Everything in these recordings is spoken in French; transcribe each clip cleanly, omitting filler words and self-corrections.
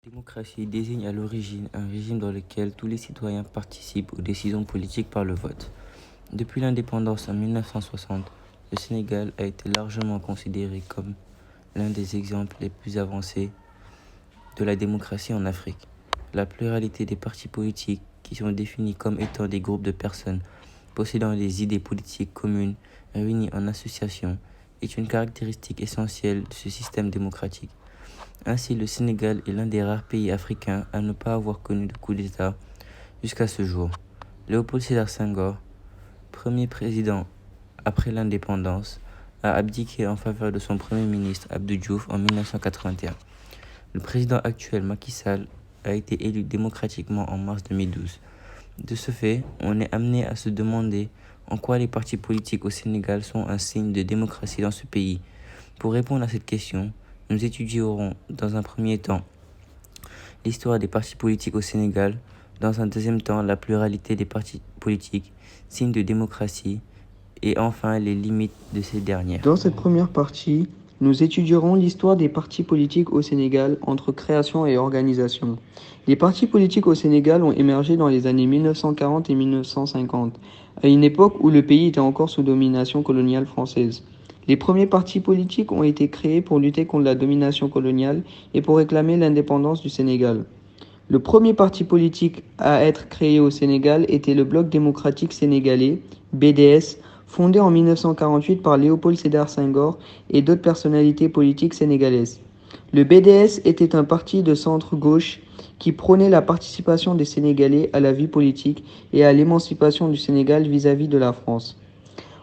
La démocratie désigne à l'origine un régime dans lequel tous les citoyens participent aux décisions politiques par le vote. Depuis l'indépendance en 1960, le Sénégal a été largement considéré comme l'un des exemples les plus avancés de la démocratie en Afrique. La pluralité des partis politiques, qui sont définis comme étant des groupes de personnes possédant des idées politiques communes réunies en associations, est une caractéristique essentielle de ce système démocratique. Ainsi, le Sénégal est l'un des rares pays africains à ne pas avoir connu de coup d'État jusqu'à ce jour. Léopold Sédar Senghor, premier président après l'indépendance, a abdiqué en faveur de son premier ministre Abdou Diouf en 1981. Le président actuel Macky Sall a été élu démocratiquement en mars 2012. De ce fait, on est amené à se demander en quoi les partis politiques au Sénégal sont un signe de démocratie dans ce pays. Pour répondre à cette question, nous étudierons dans un premier temps l'histoire des partis politiques au Sénégal, dans un deuxième temps la pluralité des partis politiques, signe de démocratie, et enfin les limites de ces dernières. Dans cette première partie, nous étudierons l'histoire des partis politiques au Sénégal entre création et organisation. Les partis politiques au Sénégal ont émergé dans les années 1940 et 1950, à une époque où le pays était encore sous domination coloniale française. Les premiers partis politiques ont été créés pour lutter contre la domination coloniale et pour réclamer l'indépendance du Sénégal. Le premier parti politique à être créé au Sénégal était le Bloc démocratique sénégalais, BDS, fondé en 1948 par Léopold Sédar Senghor et d'autres personnalités politiques sénégalaises. Le BDS était un parti de centre-gauche qui prônait la participation des Sénégalais à la vie politique et à l'émancipation du Sénégal vis-à-vis de la France.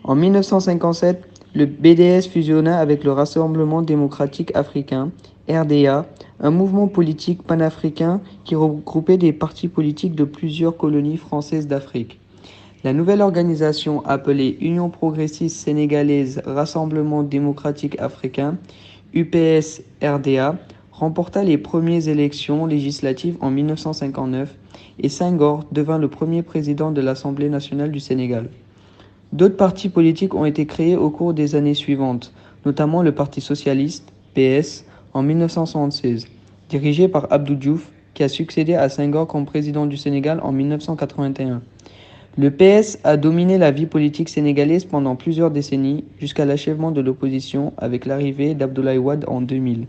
En 1957, le BDS fusionna avec le Rassemblement démocratique africain, RDA, un mouvement politique panafricain qui regroupait des partis politiques de plusieurs colonies françaises d'Afrique. La nouvelle organisation appelée Union progressiste sénégalaise Rassemblement démocratique africain, UPS-RDA, remporta les premières élections législatives en 1959 et Senghor devint le premier président de l'Assemblée nationale du Sénégal. D'autres partis politiques ont été créés au cours des années suivantes, notamment le Parti socialiste, PS, en 1976, dirigé par Abdou Diouf, qui a succédé à Senghor comme président du Sénégal en 1981. Le PS a dominé la vie politique sénégalaise pendant plusieurs décennies, jusqu'à l'achèvement de l'opposition avec l'arrivée d'Abdoulaye Wade en 2000.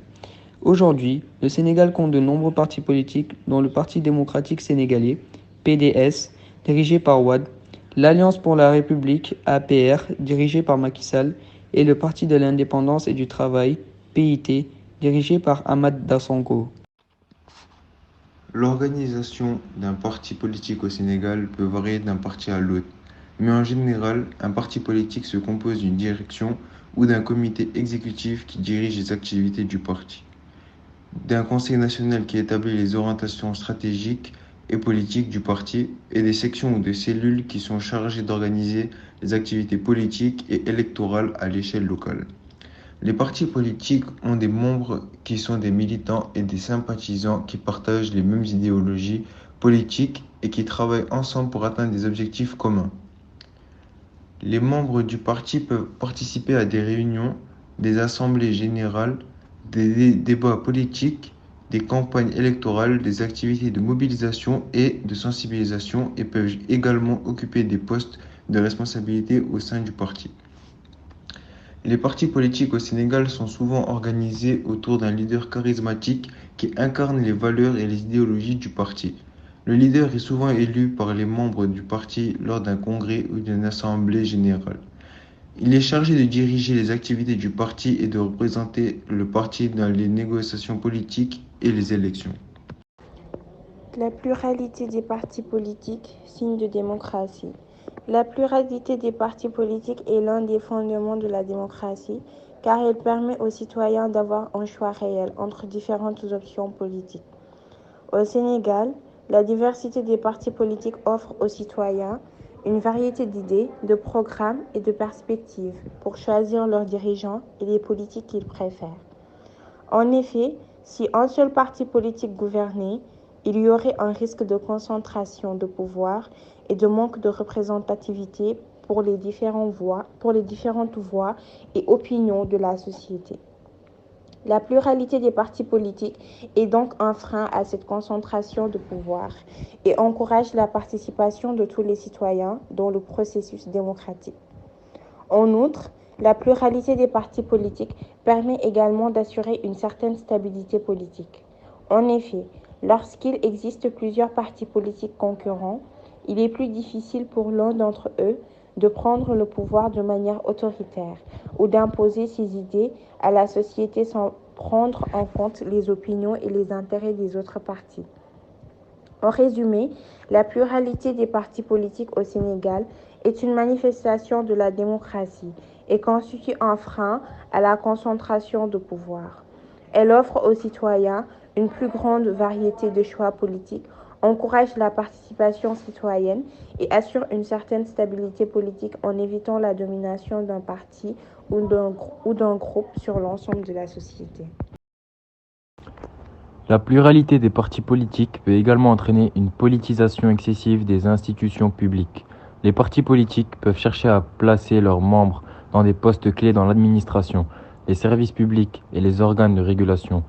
Aujourd'hui, le Sénégal compte de nombreux partis politiques, dont le Parti démocratique sénégalais, PDS, dirigé par Wade, l'Alliance pour la République, APR, dirigé par Macky Sall, et le Parti de l'Indépendance et du Travail, PIT, dirigé par Ahmad Dassonko. L'organisation d'un parti politique au Sénégal peut varier d'un parti à l'autre, mais en général, un parti politique se compose d'une direction ou d'un comité exécutif qui dirige les activités du parti, d'un conseil national qui établit les orientations stratégiques et politiques du parti, et des sections ou des cellules qui sont chargées d'organiser les activités politiques et électorales à l'échelle locale. Les partis politiques ont des membres qui sont des militants et des sympathisants qui partagent les mêmes idéologies politiques et qui travaillent ensemble pour atteindre des objectifs communs. Les membres du parti peuvent participer à des réunions, des assemblées générales, des débats politiques, des campagnes électorales, des activités de mobilisation et de sensibilisation, et peuvent également occuper des postes de responsabilité au sein du parti. Les partis politiques au Sénégal sont souvent organisés autour d'un leader charismatique qui incarne les valeurs et les idéologies du parti. Le leader est souvent élu par les membres du parti lors d'un congrès ou d'une assemblée générale. Il est chargé de diriger les activités du parti et de représenter le parti dans les négociations politiques et les élections. La pluralité des partis politiques, signe de démocratie. La pluralité des partis politiques est l'un des fondements de la démocratie, car elle permet aux citoyens d'avoir un choix réel entre différentes options politiques. Au Sénégal, la diversité des partis politiques offre aux citoyens une variété d'idées, de programmes et de perspectives pour choisir leurs dirigeants et les politiques qu'ils préfèrent. En effet, si un seul parti politique gouvernait, il y aurait un risque de concentration de pouvoir et de manque de représentativité pour les différentes voix et opinions de la société. La pluralité des partis politiques est donc un frein à cette concentration de pouvoir et encourage la participation de tous les citoyens dans le processus démocratique. En outre, la pluralité des partis politiques permet également d'assurer une certaine stabilité politique. En effet, lorsqu'il existe plusieurs partis politiques concurrents, il est plus difficile pour l'un d'entre eux de prendre le pouvoir de manière autoritaire ou d'imposer ses idées à la société sans prendre en compte les opinions et les intérêts des autres partis. En résumé, la pluralité des partis politiques au Sénégal est une manifestation de la démocratie et constitue un frein à la concentration de pouvoir. Elle offre aux citoyens une plus grande variété de choix politiques, encourage la participation citoyenne et assure une certaine stabilité politique en évitant la domination d'un parti ou d'un groupe sur l'ensemble de la société. La pluralité des partis politiques peut également entraîner une politisation excessive des institutions publiques. Les partis politiques peuvent chercher à placer leurs membres dans des postes clés dans l'administration, les services publics et les organes de régulation.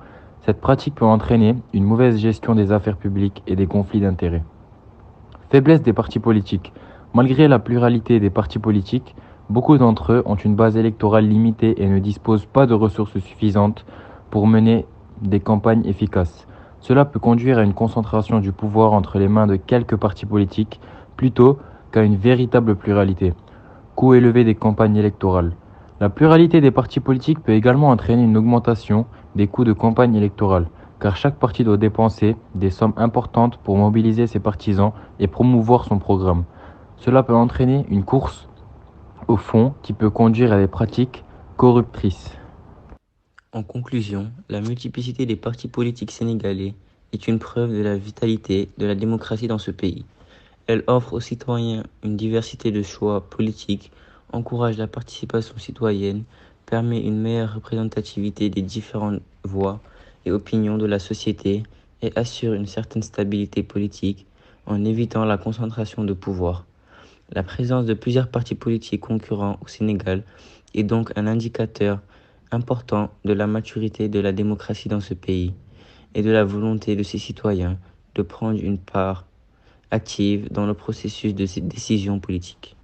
Cette pratique peut entraîner une mauvaise gestion des affaires publiques et des conflits d'intérêts. Faiblesse des partis politiques. Malgré la pluralité des partis politiques, beaucoup d'entre eux ont une base électorale limitée et ne disposent pas de ressources suffisantes pour mener des campagnes efficaces. Cela peut conduire à une concentration du pouvoir entre les mains de quelques partis politiques plutôt qu'à une véritable pluralité. Coût élevé des campagnes électorales. La pluralité des partis politiques peut également entraîner une augmentation des coûts de campagne électorale, car chaque parti doit dépenser des sommes importantes pour mobiliser ses partisans et promouvoir son programme. Cela peut entraîner une course au fond qui peut conduire à des pratiques corruptrices. En conclusion, la multiplicité des partis politiques sénégalais est une preuve de la vitalité de la démocratie dans ce pays. Elle offre aux citoyens une diversité de choix politiques, encourage la participation citoyenne, permet une meilleure représentativité des différentes voix et opinions de la société et assure une certaine stabilité politique en évitant la concentration de pouvoir. La présence de plusieurs partis politiques concurrents au Sénégal est donc un indicateur important de la maturité de la démocratie dans ce pays et de la volonté de ses citoyens de prendre une part active dans le processus de ces décisions politiques.